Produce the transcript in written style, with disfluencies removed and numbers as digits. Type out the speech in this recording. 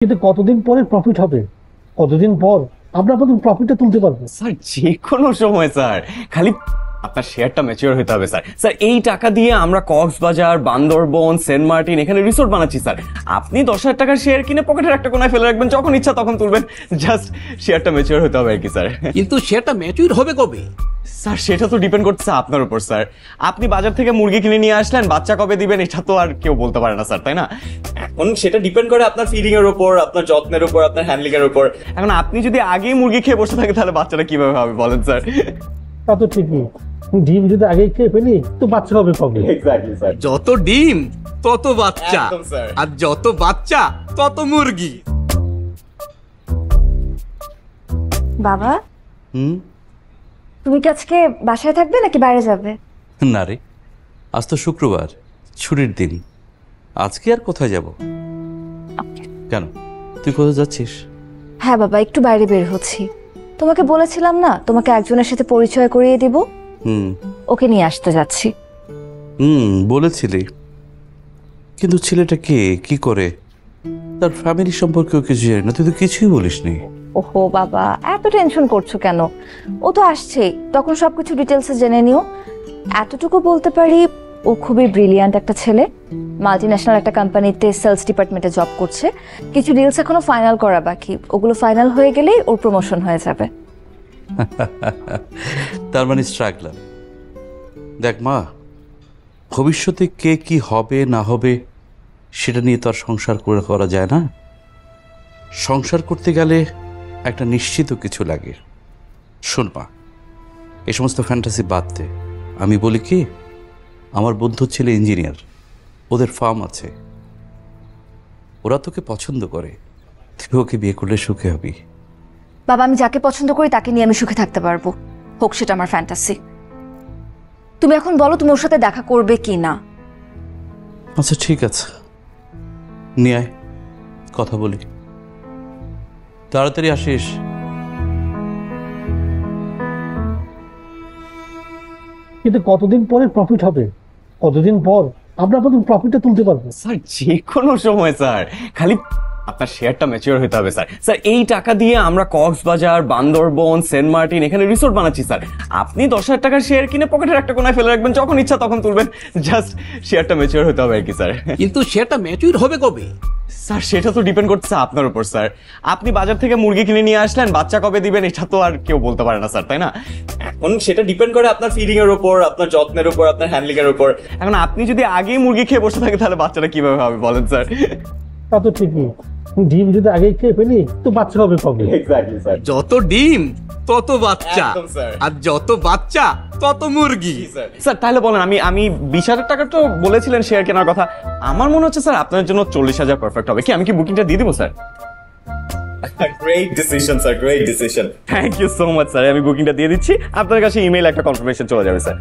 কিন্তু কতদিন পরে প্রফিট হবে? কতদিন পর আমরা আপনাদের প্রফিটটা তুলতে পারবো? স্যার যে কোনো সময় স্যার, খালি আপনার শেয়ারটা ম্যাচিওর হতে হবে স্যার। স্যার এই টাকা দিয়ে আমরা কক্সবাজার, বান্দরবন, সেন্ট মার্টিন এখানে রিসোর্ট বানাচ্ছি স্যার। আপনি 10,000 টাকার শেয়ার কিনে পকেটের একটা কোনায় ফেলে রাখবেন, যখন ইচ্ছা তখন তুলবেন। জাস্ট শেয়ারটা ম্যাচিওর হতে হবে আর কি স্যার। কিন্তু সেটা ম্যাচিউর হবে কবে? স্যার সেটা তো ডিপেন্ড করছে আপনার উপর স্যার। আপনি বাজার থেকে মুরগি কিনে নিয়ে আসলেন, বাচ্চা কবে দিবেন এটা তো আর কেউ বলতে পারে না স্যার, তাই না? এখন সেটা ডিপেন্ড করে আপনার ফিডিং এর উপর, আপনার যত্নের উপর, আপনার হ্যান্ডলিং এর উপর। এখন আপনি যদি আগেই মুরগি খেয়ে বসে থাকেন তাহলে বাচ্চাটা কিভাবে হবে বলেন স্যার? তা তো ঠিকই, ডিম যদি আগে খেয়ে ফেলি তো বাচ্চা হবে কবে? Exactly sir. যত ডিম তত বাচ্চা, একদম স্যার। আর যত বাচ্চা তত মুরগি। বাবা, তুমি কি আজকে বাসায় থাকবে নাকি বাইরে যাবে? না রে, আজ তো শুক্রবার, ছুটির দিন। আজকে আর কোথায় যাব? কেন, তুই কোথায় যাচ্ছিস? হ্যাঁ বাবা, একটু বাইরে বের হচ্ছি। তোমাকে বলেছিলাম না তোমাকে একজনের সাথে পরিচয় করিয়ে দিব, ওকে নিয়ে আসতে যাচ্ছি। বলেছিলি, কিন্তু ছেলেটা কে, কি করে, তার ফ্যামিলি সম্পর্কেও কিছু জানি না, তুই তো কিছুই বলিসনি। ওহো বাবা, এত টেনশন করছো কেন? ও তো আসছেই, তখন সবকিছু ডিটেলসে জেনে নিও। এতটুকু বলতে পারি, ও খুবই ব্রিলিয়ান্ট একটা ছেলে। মাল্টিন্যাশনাল একটা কোম্পানিতে সেলস ডিপার্টমেন্টে জব করছে। কিছু ডিলস এখনো ফাইনাল করা বাকি, ওগুলো ফাইনাল হয়ে গেলেই ওর প্রমোশন হয়ে যাবে। তার মানে স্ট্রাগলার। দেখ মা, ভবিষ্যতে কে কি হবে না হবে সেটা নিয়ে তো আর সংসার করা যায় না। সংসার করতে গেলে একটা নিশ্চিত কিছু লাগে। শোন মা, এই সমস্ত ফ্যান্টাসি বাদ দে। আমি বলি কি, আমার বন্ধু ছেলে ইঞ্জিনিয়ার, ওদের ফার্ম আছে, ওরা তোকে পছন্দ করে, তুই ওকে বিয়ে করলে সুখে হবি। বাবা, আমি যাকে পছন্দ করি তাকে নিয়ে আমি সুখে থাকতে পারবো, হোক সেটা আমার ফ্যান্টাসি। তুমি এখন বলো তুমি ওর সাথে দেখা করবে কি না? আচ্ছা ঠিক আছে, নিয়ে আয়, কথা বলি। তাড়াতাড়ি আসিস। কিন্তু কতদিন পরে প্রফিট হবে? কতদিন পর আমরা আপনাদের প্রফিটটা তুলতে পারবো? স্যার যে কোনো সময় স্যার, খালি আপনার শেয়ারটা ম্যাচিওর হতে হবে স্যার। স্যার এই টাকা দিয়ে আমরা কক্সবাজার, বান্দরবন, সেন্ট মার্টিন এখানে রিসোর্ট বানাচ্ছি স্যার। আপনি 10,000 টাকার শেয়ার কিনে পকেটের একটা কোনায় ফেলে রাখবেন, যখন ইচ্ছা তখন তুলবেন। জাস্ট শেয়ারটা ম্যাচিওর হতে হবে আর কি স্যার। কিন্তু সেটা ম্যাচিউর হবে কবে? স্যার সেটা তো ডিপেন্ড করছে আপনার উপর স্যার। আপনি বাজার থেকে মুরগি কিনে নিয়ে আসলেন, বাচ্চা কবে দিবেন এটা তো আর কেউ বলতে পারে না স্যার, তাই না? এখন সেটা ডিপেন্ড করে আপনার ফিডিং এর উপর, আপনার যত্নের উপর, আপনার হ্যান্ডলিং এর উপর। এখন আপনি যদি আগেই মুরগি খেয়ে বসে থাকেন তাহলে বাচ্চাটা কিভাবে হবে বলেন স্যার? তা তো ঠিকই, ডিম যদি আগে খেয়ে ফেলি তো বাচ্চা হবে কবে? Exactly sir. যত ডিম তত বাচ্চা, একদম স্যার। আর যত বাচ্চা তত মুরগি। স্যার তাহলে বলেন, আমি 20,000 টাকা তো বলেছিলেন শেয়ার কেনার কথা। আমার মনে হচ্ছে স্যার আপনার জন্য 40,000 পারফেক্ট হবে। কি আমি কি বুকিংটা দিয়ে দিব sir? Great decision sir, great decision. Thank you so much sir. আমি বুকিংটা দিয়ে দিচ্ছি, আপনার কাছে ইমেইল একটা কনফার্মেশন চলে যাবে স্যার।